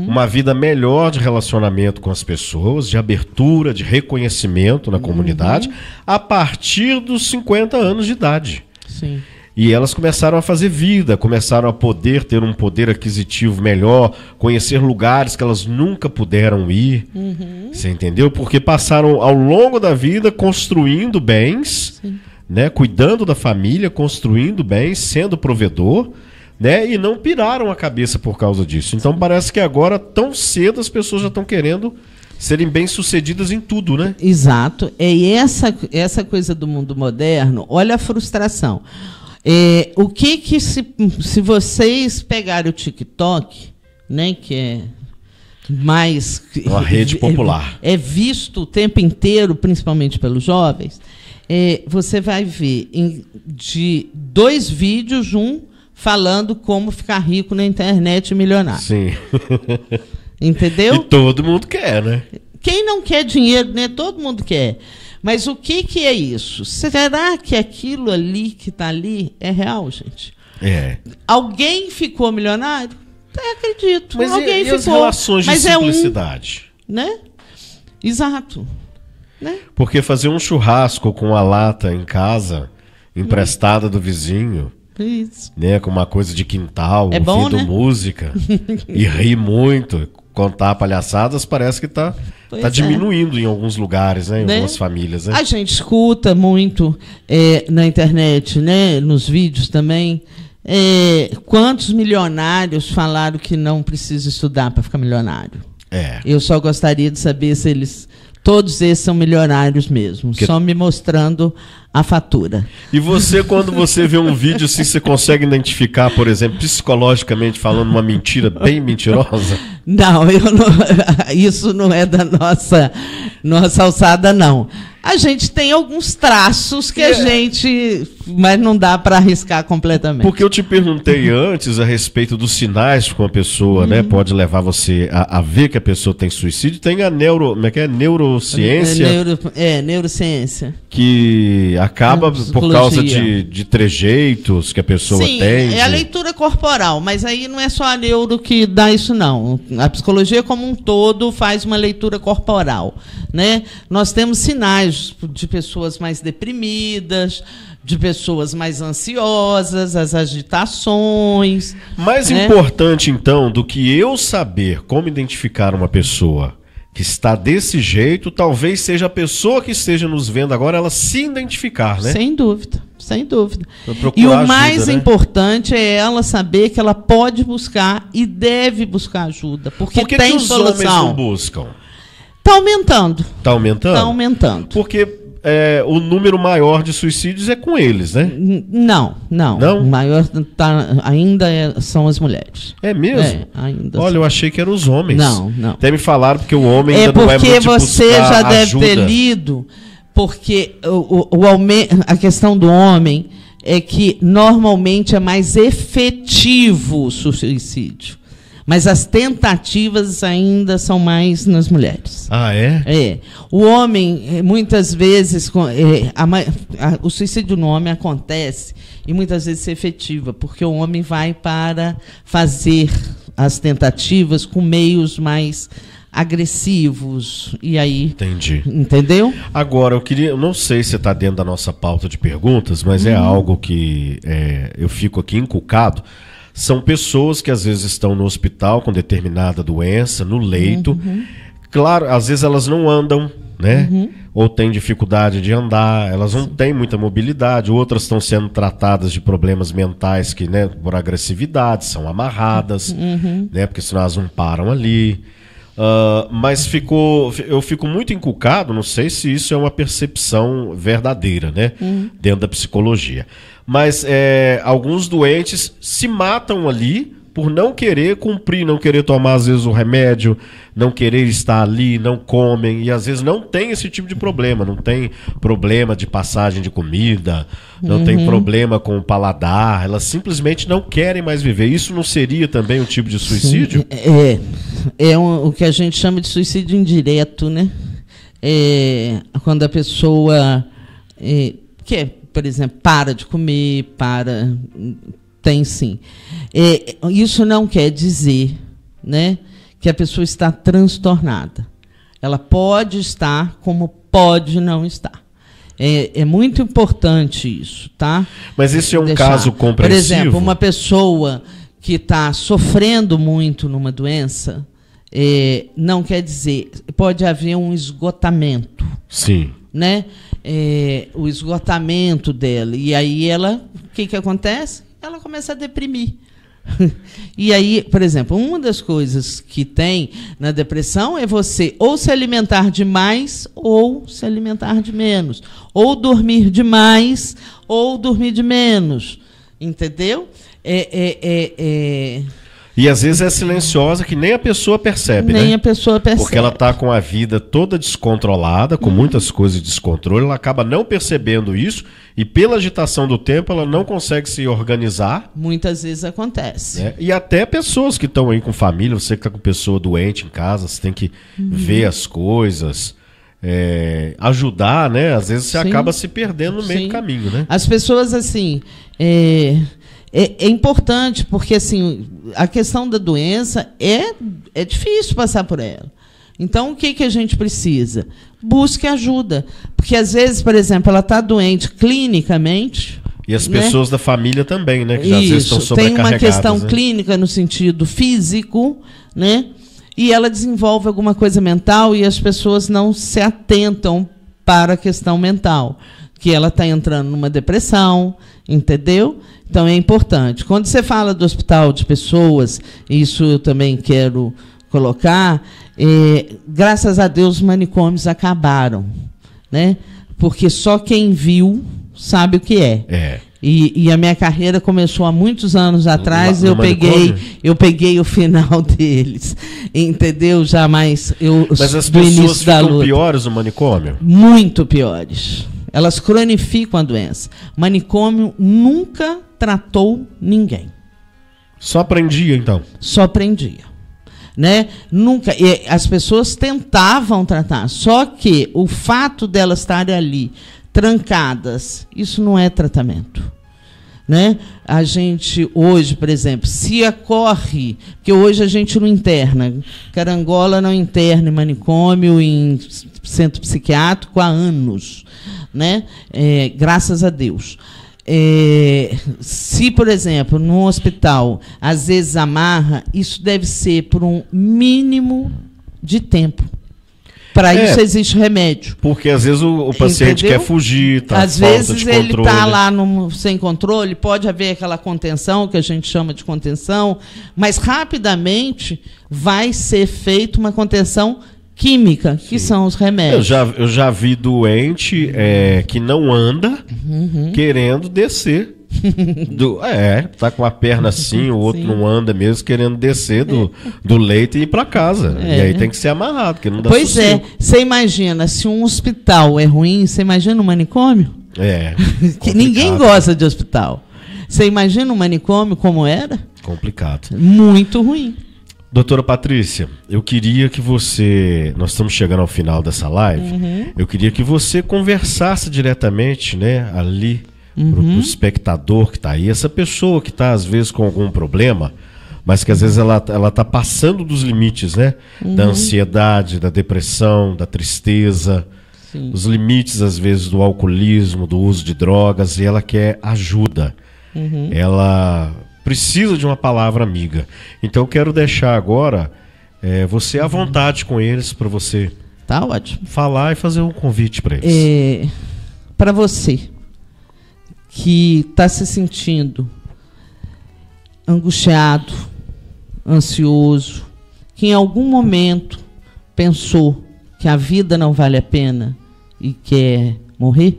uma vida melhor de relacionamento com as pessoas, de abertura, de reconhecimento na comunidade, a partir dos 50 anos de idade. Sim. E elas começaram a fazer vida, começaram a poder ter um poder aquisitivo melhor, conhecer lugares que elas nunca puderam ir. Você entendeu? Porque passaram ao longo da vida construindo bens, né, cuidando da família, construindo bens, sendo provedor, né, e não piraram a cabeça por causa disso. Então parece que agora, tão cedo, as pessoas já estão querendo serem bem-sucedidas em tudo, né? Exato. E essa coisa do mundo moderno, olha a frustração. O que se vocês pegarem o TikTok, né, que é mais... Uma rede popular. É visto o tempo inteiro, principalmente pelos jovens, você vai ver de 2 vídeos, falando como ficar rico na internet e milionário. Sim. Entendeu? E todo mundo quer, né? Quem não quer dinheiro, né? Todo mundo quer. Mas o que é isso? Será que aquilo ali que está ali é real, gente? Alguém ficou milionário? Acredito. Mas alguém ficou. As relações de simplicidade? Né? Exato. Né? Porque fazer um churrasco com a lata em casa, emprestada do vizinho... Isso. Né, com uma coisa de quintal, ouvindo, né? Música e rir muito, contar palhaçadas, parece que tá diminuindo em alguns lugares, né, em algumas famílias. Né? A gente escuta muito na internet, né, nos vídeos também, quantos milionários falaram que não precisa estudar para ficar milionário. Eu só gostaria de saber se todos esses são milionários mesmo, só me mostrando a fatura. E você, quando você vê um vídeo assim, você consegue identificar, por exemplo, psicologicamente falando, uma mentira bem mentirosa? Não, isso não é da nossa alçada, não. A gente tem alguns traços que a gente... Mas não dá para arriscar completamente. Porque eu te perguntei antes a respeito dos sinais que uma pessoa, né, pode levar você a ver que a pessoa tem suicídio. Tem a neurociência. Neurociência. Que acaba por causa de trejeitos que a pessoa tem. Sim, é a leitura corporal, mas aí não é só a neuro que dá isso, não. A psicologia como um todo faz uma leitura corporal, né? Nós temos sinais de pessoas mais deprimidas, de pessoas mais ansiosas, as agitações. Mais importante, então, do que eu saber como identificar uma pessoa que está desse jeito, talvez seja a pessoa que esteja nos vendo agora, ela se identificar, né? Sem dúvida, sem dúvida. E o mais importante é ela saber que ela pode buscar e deve buscar ajuda, porque Por que tem que os solução. homens não buscam? Está aumentando. Está aumentando? Está aumentando. Porque o número maior de suicídios é com eles, né? Não. O maior ainda são as mulheres. É mesmo? Ainda. Olha, eu achei que eram os homens. Não. Até me falaram porque o homem ainda não é muito porque você já deve ajuda. ter lido, porque a questão do homem é que normalmente é mais efetivo o suicídio. Mas as tentativas ainda são mais nas mulheres. Ah, é? O homem, muitas vezes, o suicídio no homem acontece e muitas vezes é efetiva, porque o homem vai para fazer as tentativas com meios mais agressivos. E aí. Entendi. Entendeu? Agora, eu não sei se está dentro da nossa pauta de perguntas, mas é algo que eu fico aqui encucado. São pessoas que às vezes estão no hospital com determinada doença, no leito. Claro, às vezes elas não andam, né? Ou têm dificuldade de andar, elas não têm muita mobilidade. Outras estão sendo tratadas de problemas mentais que, né, por agressividade, são amarradas, né? Porque senão elas não param ali. Mas eu fico muito encucado, não sei se isso é uma percepção verdadeira, né? Dentro da psicologia. Mas alguns doentes se matam ali por não querer cumprir, não querer tomar, às vezes, o remédio, não querer estar ali, não comem, e às vezes não tem esse tipo de problema, não tem problema de passagem de comida, não tem problema com o paladar, elas simplesmente não querem mais viver. Isso não seria também um tipo de suicídio? O que a gente chama de suicídio indireto, né? Quando a pessoa por exemplo, para de comer, tem sim. Isso não quer dizer, né, que a pessoa está transtornada. Ela pode estar, como pode não estar. É muito importante isso, tá? Mas esse é um caso compreensivo? Por exemplo, uma pessoa que está sofrendo muito numa doença, não quer dizer... Pode haver um esgotamento. Sim. Né? O esgotamento dela. E aí o que acontece? Ela começa a deprimir. E aí, por exemplo, uma das coisas que tem na depressão é você ou se alimentar demais ou se alimentar de menos. Ou dormir demais ou dormir de menos. Entendeu? E às vezes é silenciosa que nem a pessoa percebe, né? Nem a pessoa percebe. Porque ela está com a vida toda descontrolada, com muitas coisas de descontrole, ela acaba não percebendo isso e pela agitação do tempo ela não consegue se organizar. Muitas vezes acontece. Né? E até pessoas que estão aí com família, você que está com pessoa doente em casa, você tem que ver as coisas, ajudar, né? Às vezes você acaba se perdendo no meio do caminho, né? As pessoas, assim... É importante, porque assim, a questão da doença é difícil passar por ela. Então, o que a gente precisa? Busque ajuda. Porque, às vezes, por exemplo, ela está doente clinicamente. E as pessoas da família também, né? Que às vezes estão sobrecarregadas. Tem uma questão clínica no sentido físico, né? E ela desenvolve alguma coisa mental e as pessoas não se atentam para a questão mental. Que ela está entrando numa depressão, entendeu? Então, é importante. Quando você fala do hospital de pessoas, isso eu também quero colocar, graças a Deus os manicômios acabaram, né? Porque só quem viu sabe o que é. É. E a minha carreira começou há muitos anos atrás. Eu peguei o final deles, entendeu? Jamais Mas as do pessoas início da ficam luta. piores no manicômio? Muito piores. Elas cronificam a doença. Manicômio nunca tratou ninguém. Só prendia, então? Só prendia. Né? Nunca. E as pessoas tentavam tratar, só que o fato delas estarem ali trancadas, isso não é tratamento. Né? A gente hoje, por exemplo, se ocorre, porque hoje a gente não interna, Carangola não interna em manicômio, em centro psiquiátrico há anos, né? Graças a Deus. Se, por exemplo, no hospital, às vezes amarra, isso deve ser por um mínimo de tempo. Para isso existe remédio. Porque às vezes o paciente quer fugir, tá? Às vezes ele está lá sem controle, pode haver aquela contenção, que a gente chama de contenção, mas rapidamente vai ser feita uma contenção química, que são os remédios. Eu já vi doente que não anda querendo descer. Tá com a perna assim, o outro não anda mesmo, querendo descer do leito e ir para casa. E aí tem que ser amarrado, porque não dá sossego. Você imagina, se um hospital é ruim, você imagina um manicômio? Que ninguém gosta de hospital. Você imagina um manicômio como era? Complicado. Muito ruim. Doutora Patrícia, eu queria que você... Nós estamos chegando ao final dessa live. Eu queria que você conversasse diretamente, né, ali para o espectador que está aí. Essa pessoa que está, às vezes, com algum problema, mas que, às vezes, ela está passando dos limites, né? Da ansiedade, da depressão, da tristeza, os limites, às vezes, do alcoolismo, do uso de drogas, e ela quer ajuda. Ela precisa de uma palavra amiga. Então, eu quero deixar agora você à vontade com eles para você tá ótimo. Falar e fazer um convite para eles. Para você que está se sentindo angustiado, ansioso, que em algum momento pensou que a vida não vale a pena e quer morrer,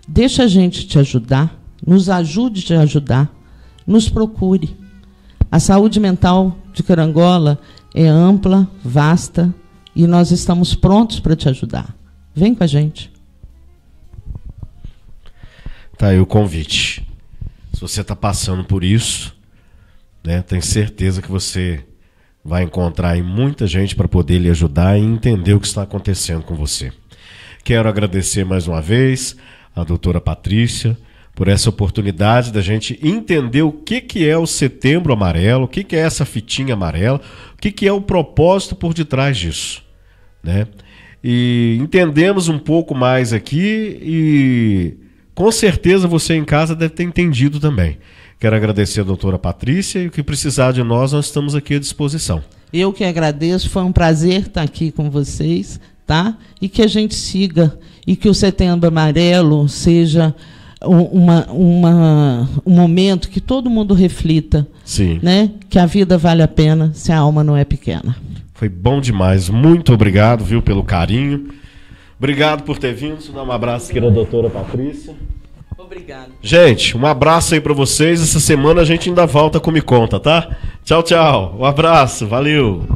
deixa a gente te ajudar, nos ajude a te ajudar, nos procure. A saúde mental de Carangola é ampla, vasta, e nós estamos prontos para te ajudar. Vem com a gente. Tá aí o convite. Se você está passando por isso, né, tenho certeza que você vai encontrar aí muita gente para poder lhe ajudar e entender o que está acontecendo com você. Quero agradecer mais uma vez a doutora Patrícia por essa oportunidade da gente entender o que é o Setembro Amarelo, o que é essa fitinha amarela, o que é o propósito por detrás disso, né? E entendemos um pouco mais aqui e com certeza você em casa deve ter entendido também. Quero agradecer a doutora Patrícia e o que precisar de nós estamos aqui à disposição. Eu que agradeço, foi um prazer estar aqui com vocês, tá? E que a gente siga e que o Setembro Amarelo seja um momento que todo mundo reflita, sim, né? Que a vida vale a pena se a alma não é pequena. Foi bom demais, muito obrigado, viu, pelo carinho. Obrigado por ter vindo. Dá um abraço aqui na doutora Patrícia. Obrigado. Gente, um abraço aí pra vocês. Essa semana a gente ainda volta com Me Conta, tá? Tchau, tchau. Um abraço, valeu.